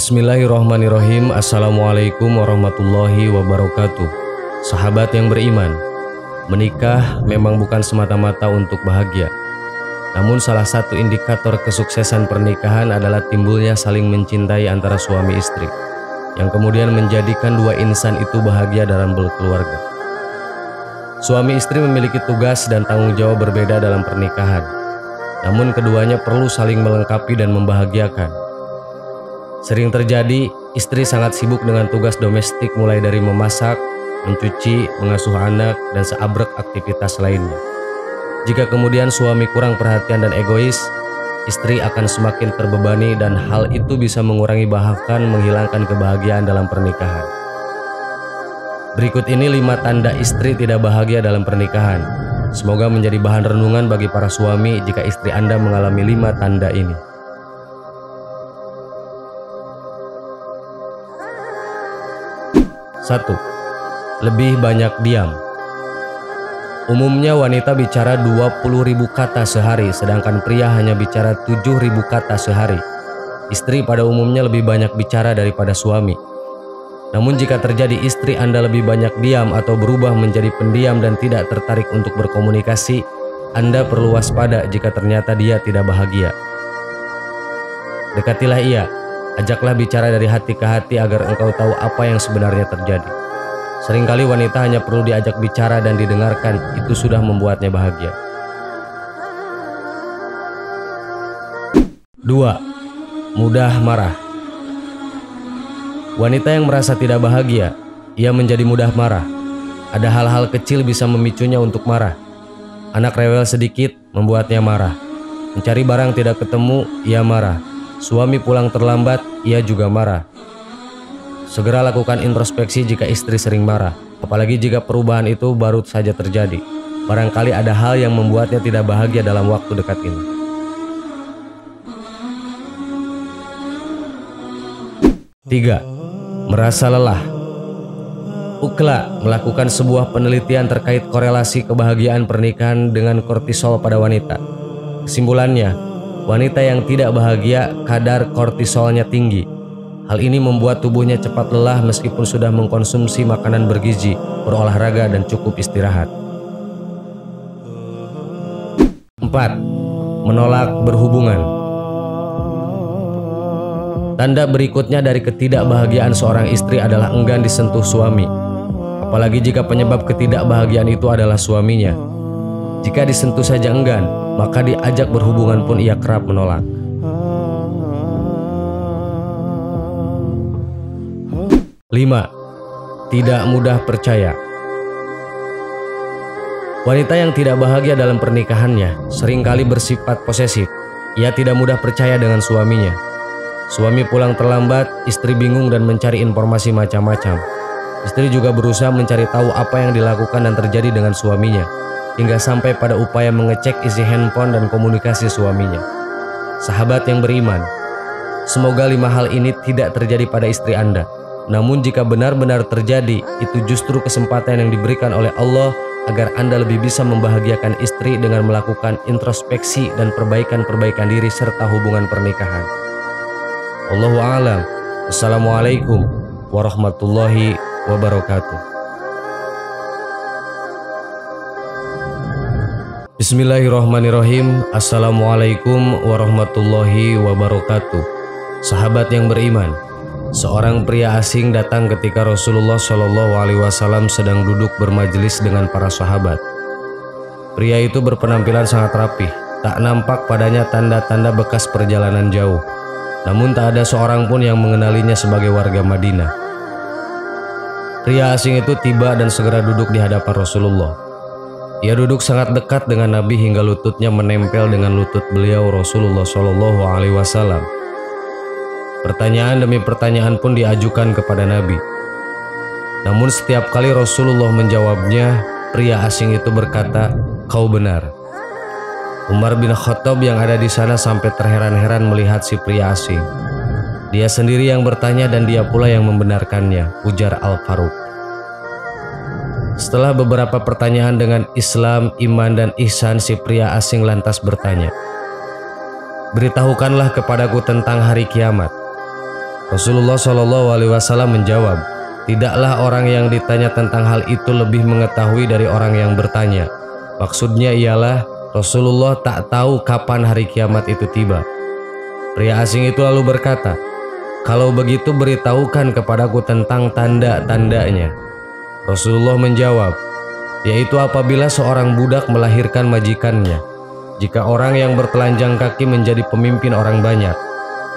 Bismillahirrahmanirrahim. Assalamualaikum warahmatullahi wabarakatuh. Sahabat yang beriman, menikah memang bukan semata-mata untuk bahagia. Namun salah satu indikator kesuksesan pernikahan adalah timbulnya saling mencintai antara suami istri, yang kemudian menjadikan dua insan itu bahagia dalam berkeluarga. Suami istri memiliki tugas dan tanggung jawab berbeda dalam pernikahan. Namun keduanya perlu saling melengkapi dan membahagiakan. Sering terjadi, istri sangat sibuk dengan tugas domestik mulai dari memasak, mencuci, mengasuh anak, dan seabrek aktivitas lainnya. Jika kemudian suami kurang perhatian dan egois, istri akan semakin terbebani dan hal itu bisa mengurangi bahkan menghilangkan kebahagiaan dalam pernikahan. Berikut ini 5 tanda istri tidak bahagia dalam pernikahan. Semoga menjadi bahan renungan bagi para suami jika istri Anda mengalami 5 tanda ini. 1. Lebih banyak diam. Umumnya wanita bicara 20.000 kata sehari, sedangkan pria hanya bicara 7.000 kata sehari. Istri pada umumnya lebih banyak bicara daripada suami. Namun jika terjadi istri Anda lebih banyak diam atau berubah menjadi pendiam dan tidak tertarik untuk berkomunikasi, Anda perlu waspada jika ternyata dia tidak bahagia. Dekatilah ia. Ajaklah bicara dari hati ke hati agar engkau tahu apa yang sebenarnya terjadi. Seringkali wanita hanya perlu diajak bicara dan didengarkan, itu sudah membuatnya bahagia. 2. Mudah marah. Wanita yang merasa tidak bahagia, ia menjadi mudah marah. Ada hal-hal kecil bisa memicunya untuk marah. Anak rewel sedikit membuatnya marah. Mencari barang tidak ketemu, ia marah. Suami pulang terlambat, ia juga marah. Segera lakukan introspeksi jika istri sering marah, apalagi jika perubahan itu baru saja terjadi. Barangkali ada hal yang membuatnya tidak bahagia dalam waktu dekat ini. 3. Merasa lelah. UKLA melakukan sebuah penelitian terkait korelasi kebahagiaan pernikahan dengan kortisol pada wanita. Kesimpulannya, wanita yang tidak bahagia kadar kortisolnya tinggi. Hal ini membuat tubuhnya cepat lelah meskipun sudah mengkonsumsi makanan bergizi, berolahraga, dan cukup istirahat. 4. Menolak berhubungan. Tanda berikutnya dari ketidakbahagiaan seorang istri adalah enggan disentuh suami, apalagi jika penyebab ketidakbahagiaan itu adalah suaminya. Jika disentuh saja enggan, maka diajak berhubungan pun ia kerap menolak. 5. Tidak mudah percaya. Wanita yang tidak bahagia dalam pernikahannya seringkali bersifat posesif. Ia tidak mudah percaya dengan suaminya. Suami pulang terlambat, istri bingung dan mencari informasi macam-macam. Istri juga berusaha mencari tahu apa yang dilakukan dan terjadi dengan suaminya, hingga sampai pada upaya mengecek isi handphone dan komunikasi suaminya. Sahabat yang beriman, semoga 5 hal ini tidak terjadi pada istri Anda. Namun jika benar-benar terjadi, itu justru kesempatan yang diberikan oleh Allah agar Anda lebih bisa membahagiakan istri dengan melakukan introspeksi dan perbaikan-perbaikan diri serta hubungan pernikahan. Wallahu a'lam. Assalamualaikum warahmatullahi wabarakatuh. Bismillahirrahmanirrahim. Assalamualaikum warahmatullahi wabarakatuh. Sahabat yang beriman, seorang pria asing datang ketika Rasulullah SAW sedang duduk bermajelis dengan para sahabat. Pria itu berpenampilan sangat rapih, tak nampak padanya tanda-tanda bekas perjalanan jauh. Namun tak ada seorang pun yang mengenalinya sebagai warga Madinah. Pria asing itu tiba dan segera duduk di hadapan Rasulullah. Ia duduk sangat dekat dengan Nabi hingga lututnya menempel dengan lutut beliau Rasulullah SAW. Pertanyaan demi pertanyaan pun diajukan kepada Nabi. Namun setiap kali Rasulullah menjawabnya, pria asing itu berkata, "Kau benar." Umar bin Khattab yang ada di sana sampai terheran-heran melihat si pria asing. Dia sendiri yang bertanya dan dia pula yang membenarkannya, ujar Al-Faruq. Setelah beberapa pertanyaan dengan Islam, iman, dan ihsan, si pria asing lantas bertanya, "Beritahukanlah kepadaku tentang hari kiamat." Rasulullah Shallallahu Alaihi Wasallam menjawab, tidaklah orang yang ditanya tentang hal itu lebih mengetahui dari orang yang bertanya. Maksudnya ialah Rasulullah tak tahu kapan hari kiamat itu tiba. Pria asing itu lalu berkata, kalau begitu beritahukan kepadaku tentang tanda-tandanya. Rasulullah menjawab, yaitu apabila seorang budak melahirkan majikannya, jika orang yang bertelanjang kaki menjadi pemimpin orang banyak,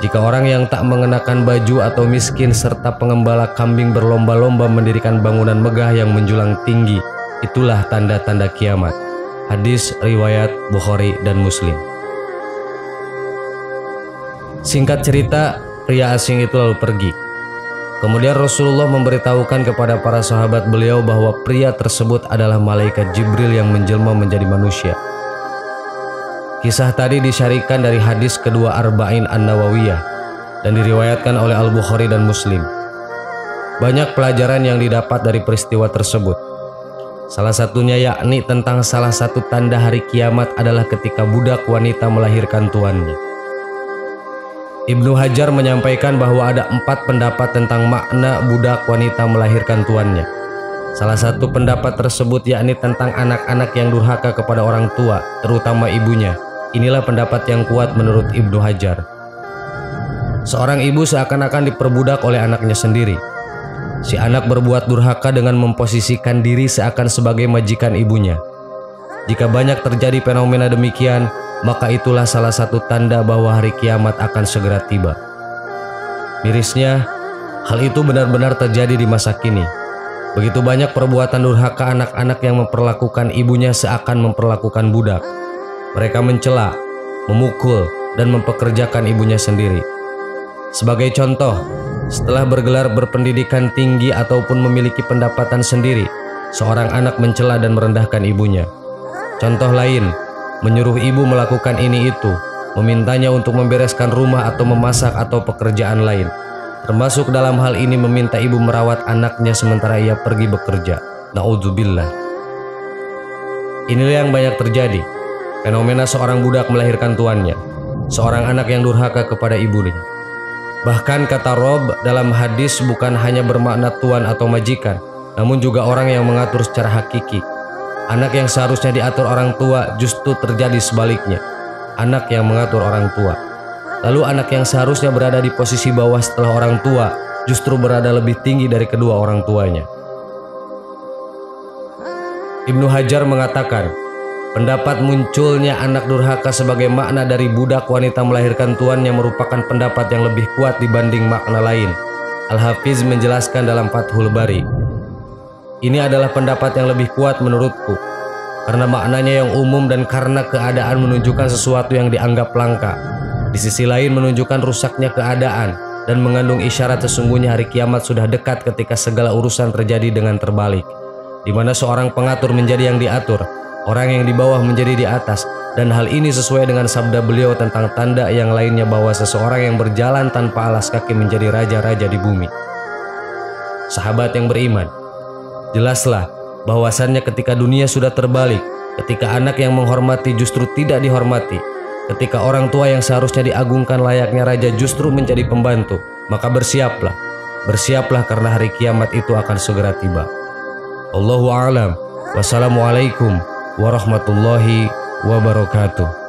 jika orang yang tak mengenakan baju atau miskin serta pengembala kambing berlomba-lomba mendirikan bangunan megah yang menjulang tinggi, itulah tanda-tanda kiamat. Hadis riwayat Bukhari dan Muslim. Singkat cerita, pria asing itu lalu pergi. Kemudian Rasulullah memberitahukan kepada para sahabat beliau bahwa pria tersebut adalah malaikat Jibril yang menjelma menjadi manusia. Kisah tadi disyarikan dari hadis kedua Arba'in An-Nawawiyah dan diriwayatkan oleh Al-Bukhari dan Muslim. Banyak pelajaran yang didapat dari peristiwa tersebut. Salah satunya yakni tentang salah satu tanda hari kiamat adalah ketika budak wanita melahirkan tuannya. Ibnu Hajar menyampaikan bahwa ada 4 pendapat tentang makna budak wanita melahirkan tuannya. Salah satu pendapat tersebut yakni tentang anak-anak yang durhaka kepada orang tua, terutama ibunya. Inilah pendapat yang kuat menurut Ibnu Hajar. Seorang ibu seakan-akan diperbudak oleh anaknya sendiri. Si anak berbuat durhaka dengan memposisikan diri seakan sebagai majikan ibunya. Jika banyak terjadi fenomena demikian, maka itulah salah satu tanda bahwa hari kiamat akan segera tiba. Mirisnya, hal itu benar-benar terjadi di masa kini. Begitu banyak perbuatan durhaka anak-anak yang memperlakukan ibunya seakan memperlakukan budak. Mereka mencela, memukul, dan mempekerjakan ibunya sendiri. Sebagai contoh, setelah bergelar berpendidikan tinggi ataupun memiliki pendapatan sendiri, seorang anak mencela dan merendahkan ibunya. Contoh lain, menyuruh ibu melakukan ini itu, memintanya untuk membereskan rumah atau memasak atau pekerjaan lain. Termasuk dalam hal ini meminta ibu merawat anaknya sementara ia pergi bekerja. Na'udzubillah. Inilah yang banyak terjadi. Fenomena seorang budak melahirkan tuannya, seorang anak yang durhaka kepada ibunya. Bahkan kata Rob dalam hadis bukan hanya bermakna tuan atau majikan, namun juga orang yang mengatur secara hakiki. Anak yang seharusnya diatur orang tua justru terjadi sebaliknya. Anak yang mengatur orang tua. Lalu anak yang seharusnya berada di posisi bawah setelah orang tua justru berada lebih tinggi dari kedua orang tuanya. Ibnu Hajar mengatakan, pendapat munculnya anak durhaka sebagai makna dari budak wanita melahirkan tuannya merupakan pendapat yang lebih kuat dibanding makna lain. Al-Hafiz menjelaskan dalam Fathul Bari, ini adalah pendapat yang lebih kuat menurutku, karena maknanya yang umum dan karena keadaan menunjukkan sesuatu yang dianggap langka. Di sisi lain menunjukkan rusaknya keadaan dan mengandung isyarat sesungguhnya hari kiamat sudah dekat ketika segala urusan terjadi dengan terbalik, di mana seorang pengatur menjadi yang diatur, orang yang di bawah menjadi di atas, dan hal ini sesuai dengan sabda beliau tentang tanda yang lainnya bahwa seseorang yang berjalan tanpa alas kaki menjadi raja-raja di bumi. Sahabat yang beriman, jelaslah bahwasannya ketika dunia sudah terbalik, ketika anak yang menghormati justru tidak dihormati, ketika orang tua yang seharusnya diagungkan layaknya raja justru menjadi pembantu, maka bersiaplah karena hari kiamat itu akan segera tiba. Allahu a'lam. Wassalamualaikum warahmatullahi wabarakatuh.